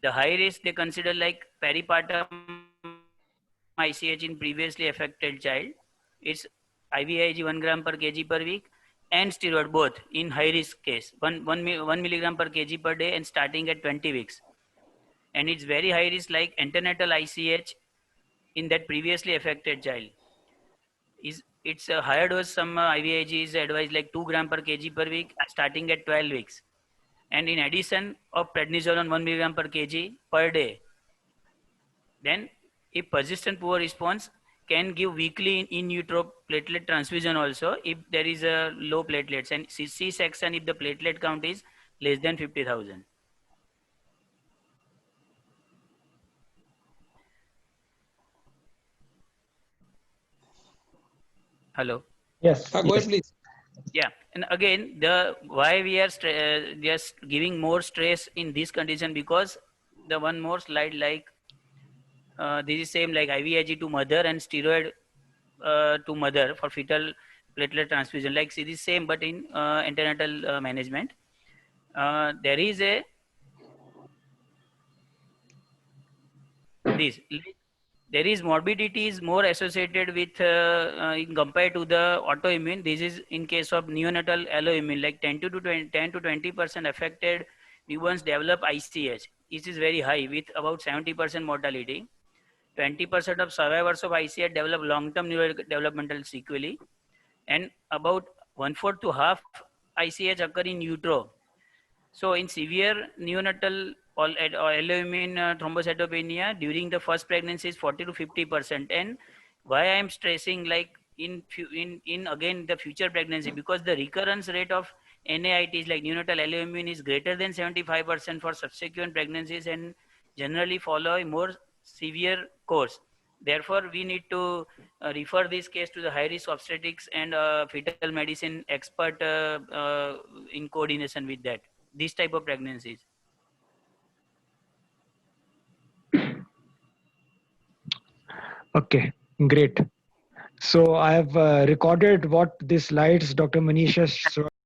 The high risk they consider like peripartum ICH in previously affected child. It's IVIG 1 gram per kg per week and steroid both in high risk case. 1 milligram per kg per day and starting at 20 weeks. And it's very high risk like antenatal ICH in that previously affected child. It's a higher dose. Some IVIG is advised like 2 gram per kg per week starting at 12 weeks. And in addition of prednisolone 1 milligram per kg per day. Then if persistent poor response can give weekly in utero platelet transfusion also if there is a low platelets, and C-section if the platelet count is less than 50,000. Hello. Yes. Go ahead, please. Yeah, and again the why we are just giving more stress in this condition, because the one more slide like this is same like IVIG to mother and steroid to mother for fetal platelet transfusion, like it is same but in antenatal management. There is a this there is morbidity is more associated with in compared to the autoimmune. This is in case of neonatal alloimmune, like 10 to 20% affected newborns develop ICH. This is very high with about 70% mortality. 20% of survivors of ICH develop long-term neurodevelopmental sequelae, and about 1/4 to half ICH occur in utero. So in severe neonatal or alloimmune thrombocytopenia during the first pregnancy is 40 to 50%. And why I am stressing like in again the future pregnancy, because the recurrence rate of NAITs like neonatal alloimmune is greater than 75% for subsequent pregnancies and generally follow a more severe course. Therefore, we need to refer this case to the high risk obstetrics and fetal medicine expert in coordination with that. This type of pregnancies. Okay, great. So I have recorded what these slides Dr. Manish has